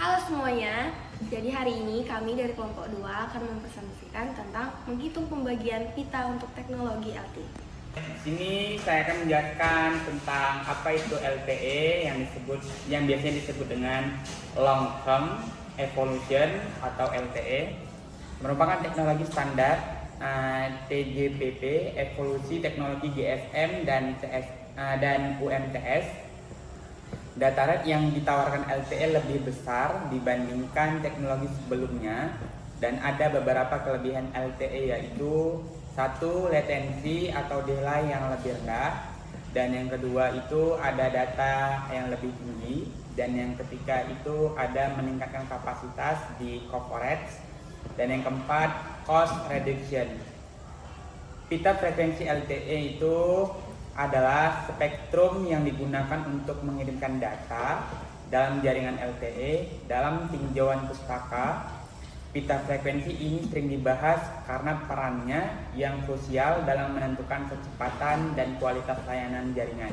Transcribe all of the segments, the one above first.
Halo semuanya, jadi hari ini kami dari kelompok 2 akan mempresentasikan tentang menghitung pembagian pita untuk teknologi LTE. Di sini saya akan menjelaskan tentang apa itu LTE yang biasanya disebut dengan Long Term Evolution atau LTE, merupakan teknologi standar TGPP, evolusi teknologi GSM dan UMTS. Data rate yang ditawarkan LTE lebih besar dibandingkan teknologi sebelumnya, dan ada beberapa kelebihan LTE, yaitu satu, latensi atau delay yang lebih rendah, dan yang kedua itu ada data yang lebih tinggi, dan yang ketiga itu ada meningkatkan kapasitas di coverage, dan yang keempat cost reduction. Pita frekuensi LTE itu adalah spektrum yang digunakan untuk mengirimkan data dalam jaringan LTE dalam tinjauan pustaka. Pita frekuensi ini sering dibahas karena perannya yang krusial dalam menentukan kecepatan dan kualitas layanan jaringan.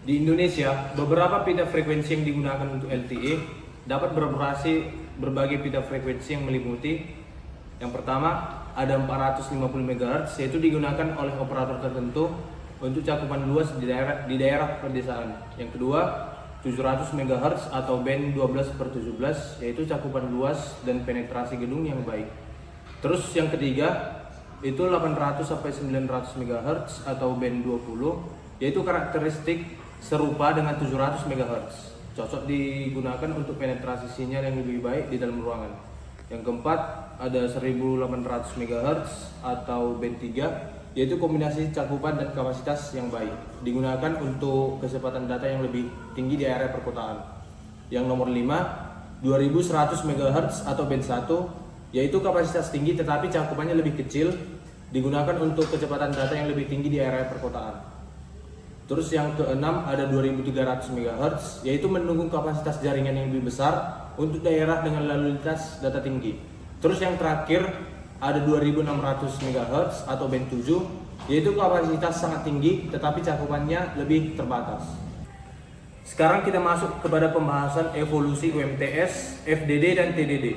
Di Indonesia, beberapa pita frekuensi yang digunakan untuk LTE dapat beroperasi berbagai pita frekuensi yang meliputi: yang pertama, ada 450 MHz, yaitu digunakan oleh operator tertentu untuk cakupan luas di daerah pedesaan. Yang kedua, 700 MHz atau band 12/17, yaitu cakupan luas dan penetrasi gedung yang baik. Terus yang ketiga, itu 800 sampai 900 MHz atau band 20, yaitu karakteristik serupa dengan 700 MHz. Cocok digunakan untuk penetrasi sinyal yang lebih baik di dalam ruangan. Yang keempat, ada 1800 MHz atau band 3, yaitu kombinasi cakupan dan kapasitas yang baik, digunakan untuk kecepatan data yang lebih tinggi di area perkotaan. Yang nomor 5, 2100 MHz atau band 1, yaitu kapasitas tinggi tetapi cakupannya lebih kecil, digunakan untuk kecepatan data yang lebih tinggi di area perkotaan. Terus yang keenam, ada 2300 MHz, yaitu mendukung kapasitas jaringan yang lebih besar untuk daerah dengan lalu lintas data tinggi. Terus yang terakhir, ada 2600 MHz atau band 7, yaitu kapasitas sangat tinggi tetapi cakupannya lebih terbatas. Sekarang kita masuk kepada pembahasan evolusi UMTS, FDD dan TDD.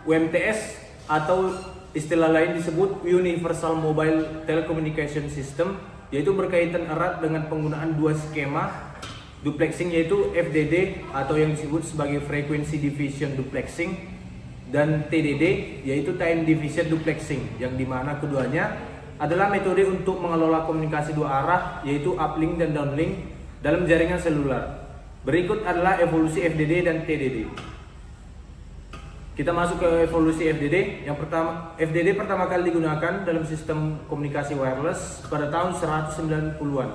UMTS atau istilah lain disebut Universal Mobile Telecommunication System, yaitu berkaitan erat dengan penggunaan dua skema duplexing, yaitu FDD atau yang disebut sebagai Frequency Division Duplexing, dan TDD yaitu Time Division Duplexing, yang dimana keduanya adalah metode untuk mengelola komunikasi dua arah, yaitu uplink dan downlink dalam jaringan seluler. Berikut adalah evolusi FDD dan TDD. Kita masuk ke evolusi FDD. Yang pertama, FDD pertama kali digunakan dalam sistem komunikasi wireless pada tahun 190-an,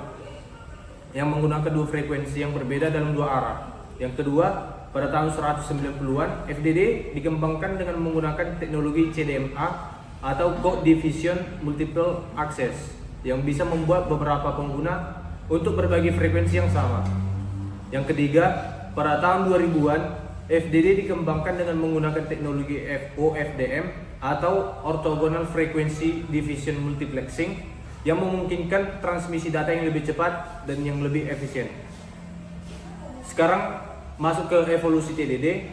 yang menggunakan dua frekuensi yang berbeda dalam dua arah. Yang kedua, pada tahun 190-an, FDD dikembangkan dengan menggunakan teknologi CDMA atau Code Division Multiple Access, yang bisa membuat beberapa pengguna untuk berbagi frekuensi yang sama. Yang ketiga, pada tahun 2000-an, FDD dikembangkan dengan menggunakan teknologi OFDM atau Orthogonal Frequency Division Multiplexing, yang memungkinkan transmisi data yang lebih cepat dan yang lebih efisien. Sekarang masuk ke evolusi TDD.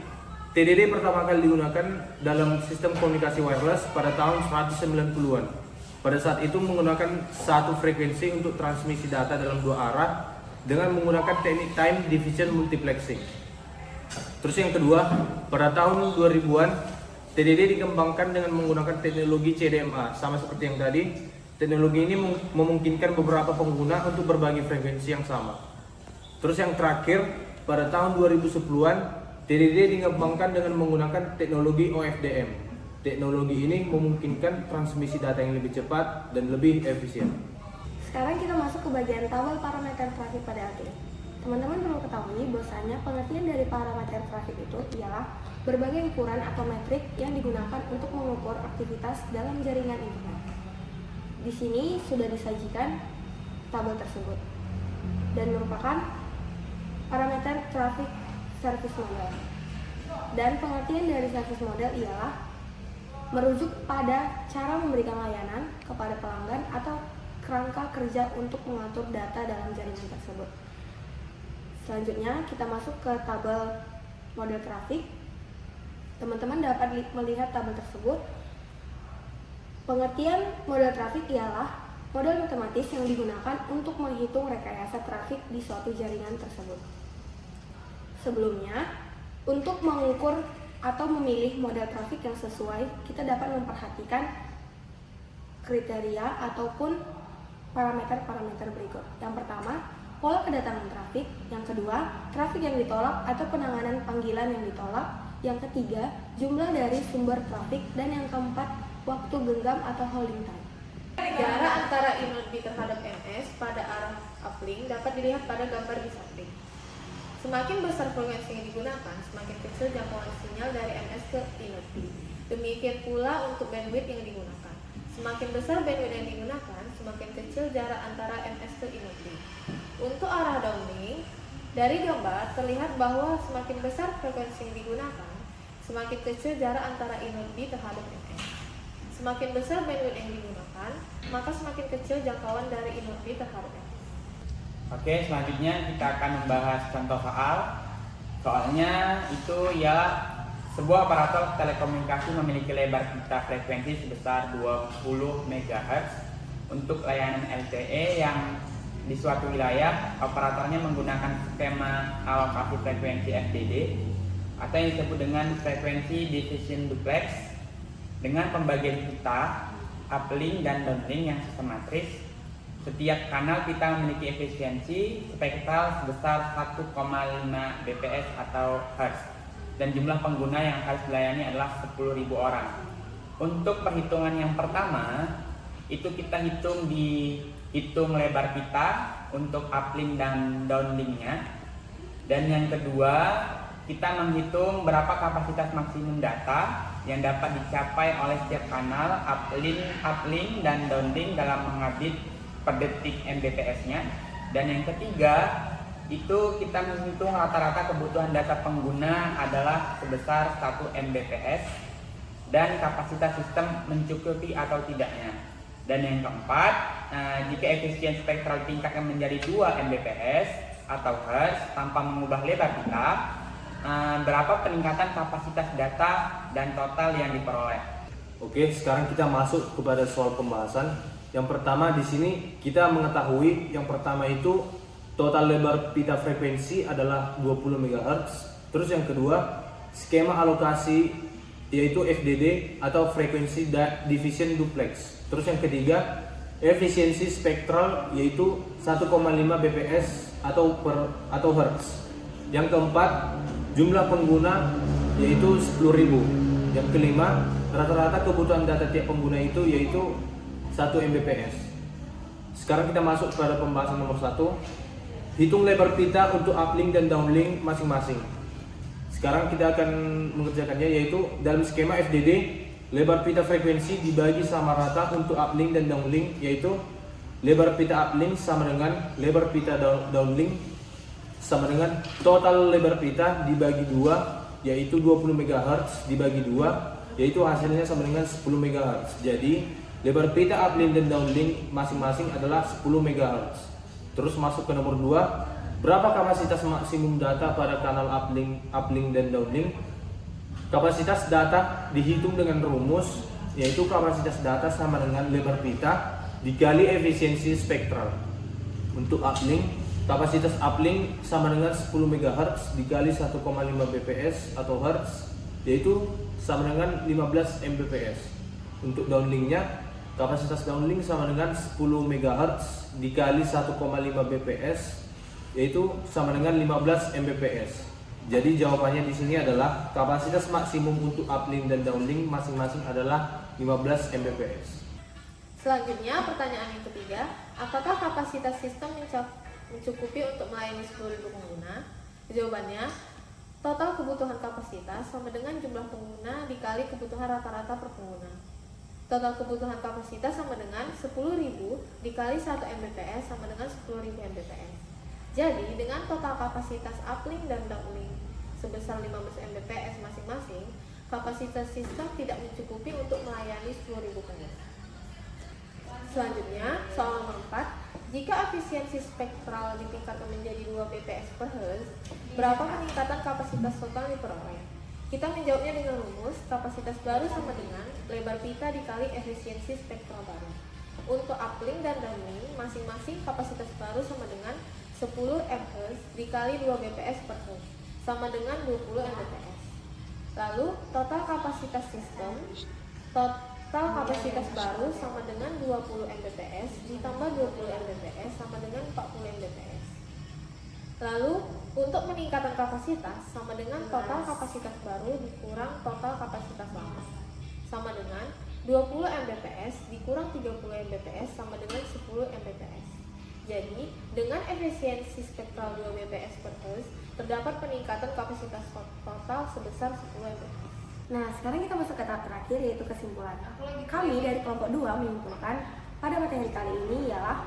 TDD pertama kali digunakan dalam sistem komunikasi wireless pada tahun 190-an. Pada saat itu menggunakan satu frekuensi untuk transmisi data dalam dua arah dengan menggunakan teknik time division multiplexing. Terus yang kedua, pada tahun 2000-an, TDD dikembangkan dengan menggunakan teknologi CDMA. Sama seperti yang tadi, teknologi ini memungkinkan beberapa pengguna untuk berbagi frekuensi yang sama. Terus yang terakhir, pada tahun 2010-an, TDD dikembangkan dengan menggunakan teknologi OFDM. Teknologi ini memungkinkan transmisi data yang lebih cepat dan lebih efisien. Sekarang kita masuk ke bagian tabel parameter trafik pada LTE. Teman-teman perlu ketahui bahwasanya pengertian dari parameter trafik itu ialah berbagai ukuran atau metrik yang digunakan untuk mengukur aktivitas dalam jaringan internet. Di sini sudah disajikan tabel tersebut dan merupakan parameter traffic service model. Dan pengertian dari service model ialah merujuk pada cara memberikan layanan kepada pelanggan atau kerangka kerja untuk mengatur data dalam jaringan tersebut. Selanjutnya kita masuk ke tabel model trafik. Teman-teman dapat melihat tabel tersebut. Pengertian model trafik ialah model matematis yang digunakan untuk menghitung rekayasa trafik di suatu jaringan tersebut. Sebelumnya, untuk mengukur atau memilih model trafik yang sesuai, kita dapat memperhatikan kriteria ataupun parameter-parameter berikut. Yang pertama, pola kedatangan trafik. Yang kedua, trafik yang ditolak atau penanganan panggilan yang ditolak. Yang ketiga, jumlah dari sumber trafik. Dan yang keempat, waktu genggam atau holding time. Jarak antara I node B terhadap MS pada arah uplink dapat dilihat pada gambar di samping. Semakin besar frekuensi yang digunakan, semakin kecil jangkauan sinyal dari MS ke I node B. Demikian pula untuk bandwidth yang digunakan. Semakin besar bandwidth yang digunakan, semakin kecil jarak antara MS ke I node B. Untuk arah downlink, dari gambar terlihat bahwa semakin besar frekuensi yang digunakan, semakin kecil jarak antara I node B terhadap MS. Semakin besar bandwidth yang digunakan, maka semakin kecil jangkauan dari I node B terhadap MS. Oke, selanjutnya kita akan membahas contoh soal. Soalnya itu ya sebuah aparatur telekomunikasi memiliki lebar pita frekuensi sebesar 20 MHz untuk layanan LTE yang di suatu wilayah operatornya menggunakan skema alokasi frekuensi FDD atau yang disebut dengan frekuensi division duplex dengan pembagian pita uplink dan downlink yang sistematris. Setiap kanal pita memiliki efisiensi spektral sebesar 1,5 bps atau Hz dan jumlah pengguna yang harus dilayani adalah 10.000 orang. Untuk perhitungan yang pertama, itu kita hitung lebar pita untuk uplink dan downlinknya. Dan yang kedua, kita menghitung berapa kapasitas maksimum data yang dapat dicapai oleh setiap kanal uplink dan downlink dalam mengupdate per detik Mbps-nya. Dan yang ketiga, itu kita menghitung rata-rata kebutuhan data pengguna adalah sebesar 1 Mbps dan kapasitas sistem mencukupi atau tidaknya. Dan yang keempat, jika efisien spektral tingkatnya menjadi 2 Mbps atau Hz tanpa mengubah lebar pita, berapa peningkatan kapasitas data dan total yang diperoleh. Oke, sekarang kita masuk kepada soal pembahasan. Yang pertama di sini kita mengetahui yang pertama itu total lebar pita frekuensi adalah 20 MHz. Terus yang kedua, skema alokasi yaitu FDD atau frekuensi division duplex. Terus yang ketiga, efisiensi spektral yaitu 1,5 bps atau Hz. Yang keempat, jumlah pengguna yaitu 10.000. Yang kelima, rata-rata kebutuhan data tiap pengguna itu yaitu 1 Mbps. Sekarang kita masuk pada pembahasan nomor 1. Hitung lebar pita untuk uplink dan downlink masing-masing. Sekarang kita akan mengerjakannya yaitu dalam skema FDD, lebar pita frekuensi dibagi sama rata untuk uplink dan downlink, yaitu lebar pita uplink sama dengan lebar pita downlink sama dengan total lebar pita dibagi 2, yaitu 20 MHz dibagi 2, yaitu hasilnya sama dengan 10 MHz. Jadi lebar pita uplink dan downlink masing-masing adalah 10 MHz. Terus masuk ke nomor 2, berapa kapasitas maksimum data pada kanal uplink dan downlink? Kapasitas data dihitung dengan rumus, yaitu kapasitas data sama dengan lebar pita dikali efisiensi spektral. Untuk uplink, kapasitas uplink sama dengan 10 MHz dikali 1,5 bps atau Hz, yaitu sama dengan 15 Mbps. Untuk downlinknya, kapasitas downlink sama dengan 10 MHz dikali 1,5 bps, yaitu sama dengan 15 Mbps. Jadi jawabannya di sini adalah kapasitas maksimum untuk uplink dan downlink masing-masing adalah 15 Mbps. Selanjutnya, pertanyaan yang ketiga, apakah kapasitas sistem mencukupi untuk melayani 10.000 pengguna? Jawabannya, total kebutuhan kapasitas sama dengan jumlah pengguna dikali kebutuhan rata-rata per pengguna. Total kebutuhan kapasitas sama dengan 10.000 dikali 1 Mbps sama dengan 10.000 Mbps. Jadi, dengan total kapasitas uplink dan downlink sebesar 15 Mbps masing-masing, kapasitas sistem tidak mencukupi untuk melayani 10.000 pengguna. Selanjutnya, soal nomor 4. Jika efisiensi spektral ditingkatkan menjadi 2 bps per Hz, berapa peningkatan kapasitas total diperoleh? Kita menjawabnya dengan rumus kapasitas baru sama dengan lebar pita dikali efisiensi spektral baru. Untuk uplink dan downlink, masing-masing kapasitas baru sama dengan 10 mHz dikali 2 bps per Hz, sama dengan 20 mbps. Lalu, total kapasitas sistem, total kapasitas baru sama dengan 20 mbps ditambah 20 mbps sama dengan 40 mbps. Lalu, untuk peningkatan kapasitas sama dengan total kapasitas baru dikurang total kapasitas lama, sama dengan 20 mbps dikurang 30 mbps sama dengan 10 mbps. Jadi, dengan efisiensi spektral 2 bps per Hz, terdapat peningkatan kapasitas total sebesar 10 mbps. Nah, sekarang kita masuk ke tahap terakhir, yaitu kesimpulan. Kami dari kelompok 2 menyimpulkan pada materi kali ini ialah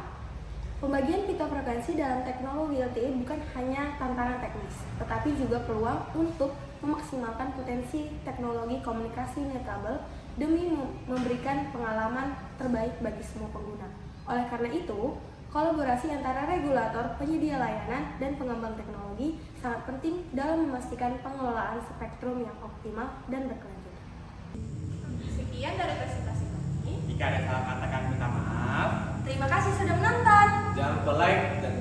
pembagian pita frekuensi dalam teknologi LTE bukan hanya tantangan teknis, tetapi juga peluang untuk memaksimalkan potensi teknologi komunikasi nirkabel demi memberikan pengalaman terbaik bagi semua pengguna. Oleh karena itu, kolaborasi antara regulator, penyedia layanan, dan pengembang teknologi sangat penting dalam memastikan pengelolaan spektrum yang optimal dan berkelanjutan. Sekian dari presentasi kami. Jika ada salah kata kami minta maaf. Terima kasih sudah menonton. Jangan lupa like dan